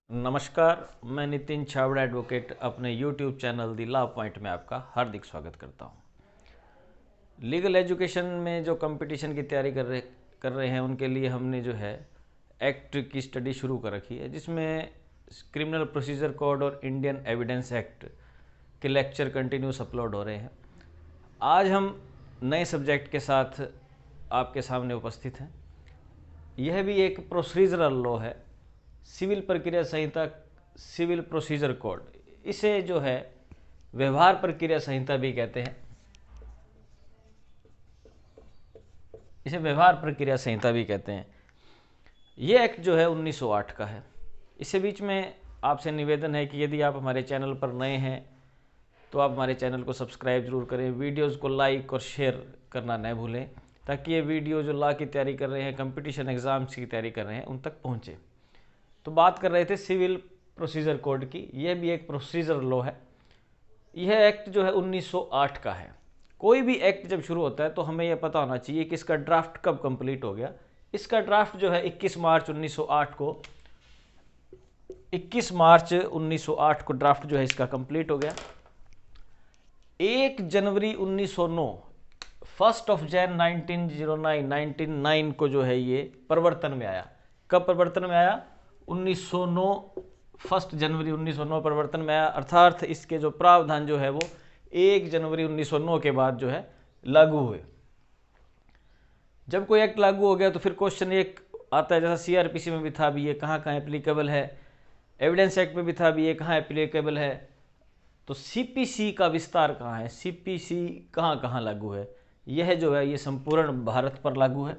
नमस्कार, मैं नितिन छाबड़ा एडवोकेट अपने YouTube channel the law point में आपका हार्दिक स्वागत करता हूं। लीगल एजुकेशन में जो कंपटीशन की तैयारी कर रहे हैं उनके लिए हमने जो है एक्ट की स्टडी शुरू कर रखी है, जिसमें क्रिमिनल प्रोसीजर कोड और इंडियन एविडेंस एक्ट के लेक्चर कंटिन्यूस अपलोड हो रहे हैं। आज हम नए सब्जेक्ट के साथ आपके सामने उपस्थित हैं। यह भी एक प्रोसीजरल लॉ है, सिविल प्रक्रिया संहिता, सिविल प्रोसीजर कोड। इसे जो है व्यवहार प्रक्रिया संहिता भी कहते हैं, इसे व्यवहार प्रक्रिया संहिता भी कहते हैं। ये एक्ट जो है 1908 का है। इससे बीच में आपसे निवेदन है कि यदि आप हमारे चैनल पर नए हैं तो आप हमारे चैनल को सब्सक्राइब जरूर करें, वीडियोस को लाइक और शेयर करना न भूलें, ताकि ये वीडियो जो लॉ की तैयारी कर रहे हैं, कंपटीशन एग्जाम्स की तैयारी कर रहे हैं, उन तक पहुँचे। तो बात कर रहे थे सिविल प्रोसीजर कोड की। यह भी एक प्रोसीजर लॉ है। यह एक्ट जो है 1908 का है। कोई भी एक्ट जब शुरू होता है तो हमें यह पता होना चाहिए कि इसका ड्राफ्ट कब कंप्लीट हो गया। इसका ड्राफ्ट जो है 21 मार्च 1908 को ड्राफ्ट जो है इसका कंप्लीट हो गया। 1 जनवरी 1909 1 जैन 1909 को जो है ये परिवर्तन में आया। कब परिवर्तन में आया? 1909, 1 जनवरी 1909 परिवर्तन में आया, अर्थात इसके जो प्रावधान जो है वो 1 जनवरी 1909 के बाद जो है लागू हुए। जब कोई एक्ट लागू हो गया तो फिर क्वेश्चन एक आता है, जैसा सीआरपीसी में भी था भी ये कहाँ कहाँ एप्लीकेबल है, एविडेंस एक्ट में भी था भी ये कहाँ एप्लीकेबल है, तो सीपीसी का विस्तार कहाँ है, सीपीसी कहाँ कहाँ लागू है। यह जो है ये संपूर्ण भारत पर लागू है।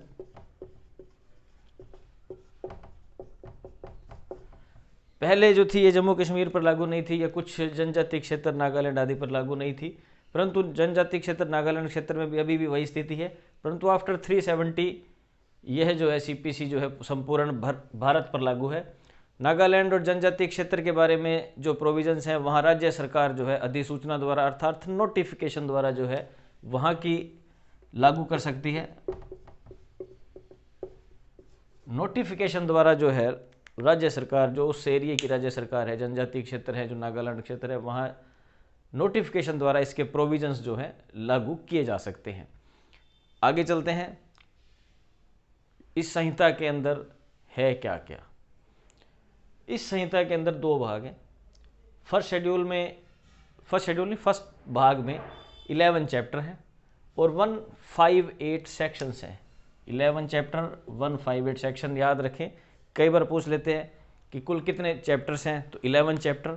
पहले जो थी ये जम्मू कश्मीर पर लागू नहीं थी, या कुछ जनजातीय क्षेत्र नागालैंड आदि पर लागू नहीं थी, परंतु जनजातीय क्षेत्र नागालैंड क्षेत्र में भी अभी भी वही स्थिति है। परंतु आफ्टर 370 यह जो है सीपीसी जो है संपूर्ण भारत पर लागू है। नागालैंड और जनजातीय क्षेत्र के बारे में जो प्रोविजंस हैं वहाँ राज्य सरकार जो है अधिसूचना द्वारा अर्थात नोटिफिकेशन द्वारा जो है वहाँ की लागू कर सकती है। नोटिफिकेशन द्वारा जो है राज्य सरकार, जो उस एरिया की राज्य सरकार है, जनजातीय क्षेत्र है, जो नागालैंड क्षेत्र है, वहाँ नोटिफिकेशन द्वारा इसके प्रोविजंस जो है लागू किए जा सकते हैं। आगे चलते हैं, इस संहिता के अंदर है क्या क्या। इस संहिता के अंदर 2 भाग हैं। फर्स्ट भाग में 11 चैप्टर हैं और 158 सेक्शंस हैं। 11 चैप्टर 158 सेक्शन। याद रखें, कई बार पूछ लेते हैं कि कुल कितने चैप्टर्स हैं, तो 11 चैप्टर।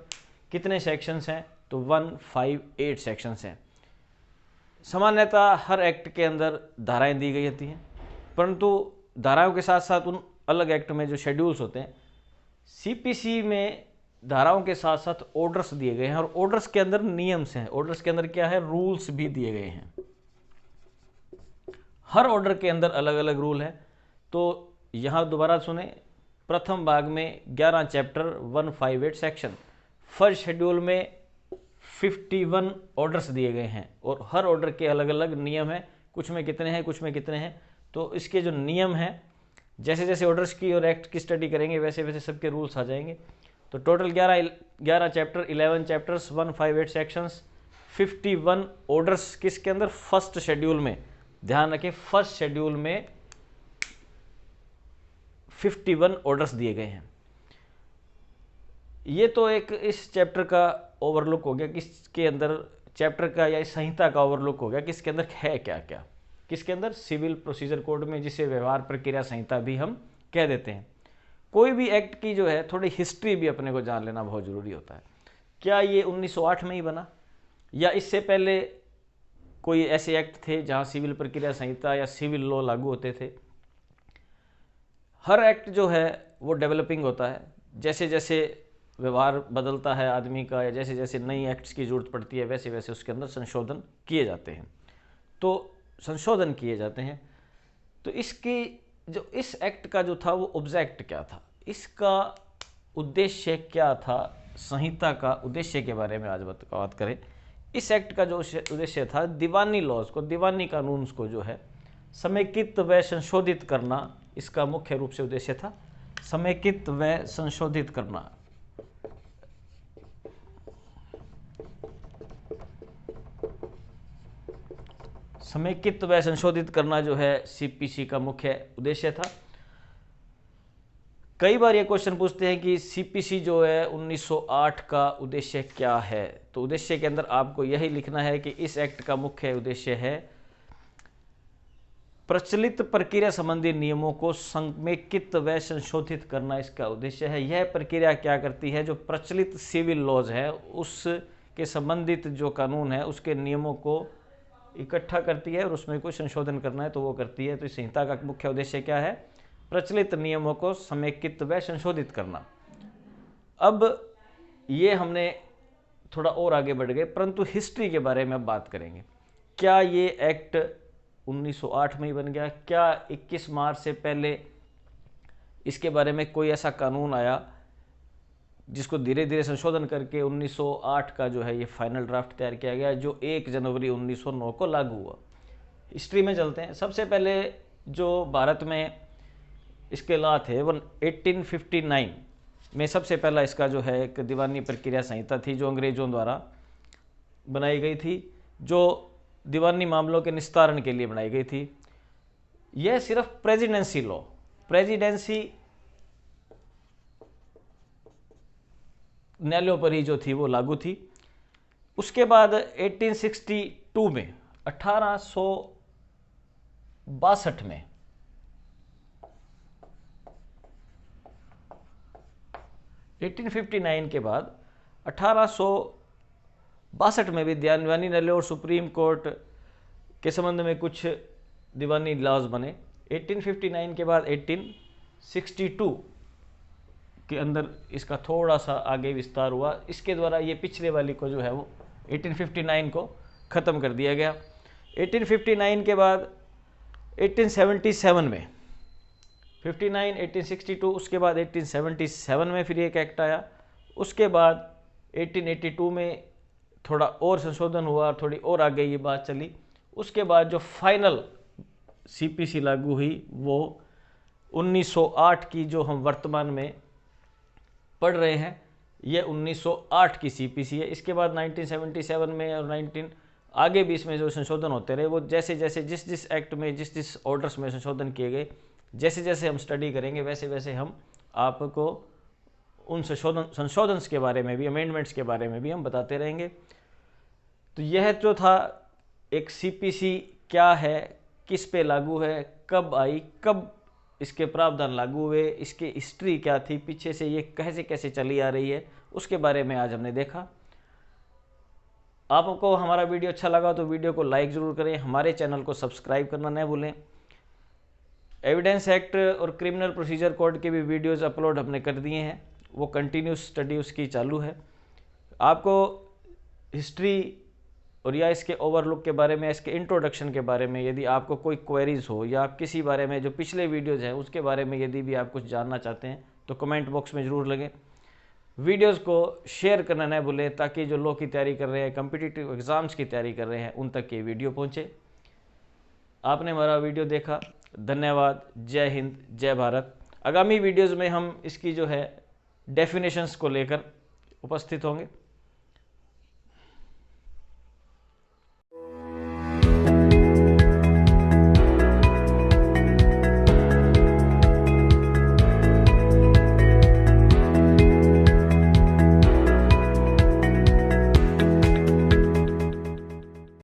कितने सेक्शंस हैं, तो 158 सेक्शंस हैं। सामान्यतः हर एक्ट के अंदर धाराएं दी गई होती हैं, परंतु धाराओं के साथ साथ उन अलग एक्ट में जो शेड्यूल्स होते हैं, सीपीसी में धाराओं के साथ साथ ऑर्डर्स दिए गए हैं, और ऑर्डर्स के अंदर नियम्स हैं। ऑर्डर्स के अंदर क्या है? रूल्स भी दिए गए हैं। हर ऑर्डर के अंदर अलग अलग रूल है। तो यहाँ दोबारा सुने, प्रथम भाग में 11 चैप्टर 158 सेक्शन। फर्स्ट शेड्यूल में 51 ऑर्डर्स दिए गए हैं और हर ऑर्डर के अलग अलग नियम हैं, कुछ में कितने हैं, कुछ में कितने हैं। तो इसके जो नियम हैं, जैसे जैसे ऑर्डर्स की और एक्ट की स्टडी करेंगे वैसे वैसे सबके रूल्स आ जाएंगे। तो total 11 chapter, 11 chapters, 158 sections, 51 orders. किसके अंदर? फर्स्ट शेड्यूल में। ध्यान रखें, फर्स्ट शेड्यूल में 51 ऑर्डर्स दिए गए हैं। ये तो एक इस चैप्टर का ओवरलुक हो गया, किसके अंदर चैप्टर का या इस संहिता का ओवरलुक हो गया, किसके अंदर है क्या क्या। किसके अंदर? सिविल प्रोसीजर कोड में, जिसे व्यवहार प्रक्रिया संहिता भी हम कह देते हैं। कोई भी एक्ट की जो है थोड़ी हिस्ट्री भी अपने को जान लेना बहुत ज़रूरी होता है। क्या ये 1908 में ही बना, या इससे पहले कोई ऐसे एक्ट थे जहाँ सिविल प्रक्रिया संहिता या सिविल लॉ लागू होते थे? हर एक्ट जो है वो डेवलपिंग होता है। जैसे जैसे व्यवहार बदलता है आदमी का, या जैसे जैसे नई एक्ट्स की ज़रूरत पड़ती है, वैसे वैसे उसके अंदर संशोधन किए जाते हैं। तो संशोधन किए जाते हैं। तो इसकी जो इस एक्ट का जो था वो ऑब्जेक्ट क्या था, इसका उद्देश्य क्या था, संहिता का उद्देश्य के बारे में आज बात करें। इस एक्ट का जो उद्देश्य था, दीवानी लॉज को, दीवानी कानून को जो है समेकित व संशोधित करना इसका मुख्य रूप से उद्देश्य था। समेकित व संशोधित करना। समेकित व संशोधित करना जो है सीपीसी का मुख्य उद्देश्य था। कई बार ये क्वेश्चन पूछते हैं कि सीपीसी जो है 1908 का उद्देश्य क्या है। तो उद्देश्य के अंदर आपको यही लिखना है कि इस एक्ट का मुख्य उद्देश्य है प्रचलित प्रक्रिया संबंधी नियमों को समेकित व संशोधित करना, इसका उद्देश्य है। यह प्रक्रिया क्या करती है, जो प्रचलित सिविल लॉज है उसके संबंधित जो कानून है उसके नियमों को इकट्ठा करती है और उसमें कोई संशोधन करना है तो वो करती है। तो इस संहिता का मुख्य उद्देश्य क्या है, प्रचलित नियमों को समेकित व संशोधित करना। अब ये हमने थोड़ा और आगे बढ़ गए, परंतु हिस्ट्री के बारे में अब बात करेंगे। क्या ये एक्ट 1908 में ही बन गया? क्या 21 मार्च से पहले इसके बारे में कोई ऐसा कानून आया जिसको धीरे धीरे संशोधन करके 1908 का जो है ये फाइनल ड्राफ्ट तैयार किया गया, जो 1 जनवरी 1909 को लागू हुआ? हिस्ट्री में चलते हैं। सबसे पहले जो भारत में इसके लॉ थे वो 1859 में सबसे पहला इसका जो है एक दीवानी प्रक्रिया संहिता थी जो अंग्रेजों द्वारा बनाई गई थी, जो दीवानी मामलों के निस्तारण के लिए बनाई गई थी। यह सिर्फ प्रेसिडेंसी लॉ, प्रेसिडेंसी न्यायालयों पर ही जो थी वो लागू थी। उसके बाद 1862 में 1862 में 1859 के बाद 1862 में भी दीवानी न्यायालय और सुप्रीम कोर्ट के संबंध में कुछ दीवानी लॉज बने। 1859 के बाद 1862 के अंदर इसका थोड़ा सा आगे विस्तार हुआ। इसके द्वारा ये पिछले वाली को जो है वो 1859 को ख़त्म कर दिया गया। 1859 के बाद 1877 में 59, 1862, उसके बाद 1877 में फिर एक एक्ट आया। उसके बाद 1882 में थोड़ा और संशोधन हुआ और थोड़ी और आगे ये बात चली। उसके बाद जो फाइनल सीपीसी लागू हुई वो 1908 की, जो हम वर्तमान में पढ़ रहे हैं, ये 1908 की सीपीसी है। इसके बाद 1977 में और 19 आगे भी इसमें जो संशोधन होते रहे, वो जैसे जैसे जिस एक्ट में जिस ऑर्डर्स में संशोधन किए गए, जैसे जैसे हम स्टडी करेंगे वैसे वैसे हम आपको उन संशोधन के बारे में भी, अमेंडमेंट्स के बारे में भी हम बताते रहेंगे। तो यह जो था एक सीपीसी क्या है, किस पे लागू है, कब आई, कब इसके प्रावधान लागू हुए, इसकी हिस्ट्री क्या थी, पीछे से ये कैसे कैसे चली आ रही है, उसके बारे में आज हमने देखा। आपको हमारा वीडियो अच्छा लगा तो वीडियो को लाइक ज़रूर करें, हमारे चैनल को सब्सक्राइब करना न भूलें। एविडेंस एक्ट और क्रिमिनल प्रोसीजर कोड के भी वीडियोज़ अपलोड हमने कर दिए हैं, वो कंटिन्यूस स्टडी उसकी चालू है। आपको हिस्ट्री और या इसके ओवरलुक के बारे में, इसके इंट्रोडक्शन के बारे में यदि आपको कोई क्वेरीज हो, या आप किसी बारे में जो पिछले वीडियोज़ हैं उसके बारे में यदि भी आप कुछ जानना चाहते हैं तो कमेंट बॉक्स में ज़रूर लगें। वीडियोज़ को शेयर करना न भूलें ताकि जो लॉ की तैयारी कर रहे हैं, कॉम्पिटिटिव एग्ज़ाम्स की तैयारी कर रहे हैं, उन तक ये वीडियो पहुँचे। आपने हमारा वीडियो देखा, धन्यवाद। जय हिंद, जय भारत। आगामी वीडियोज़ में हम इसकी जो है डेफिनेशंस को लेकर उपस्थित होंगे।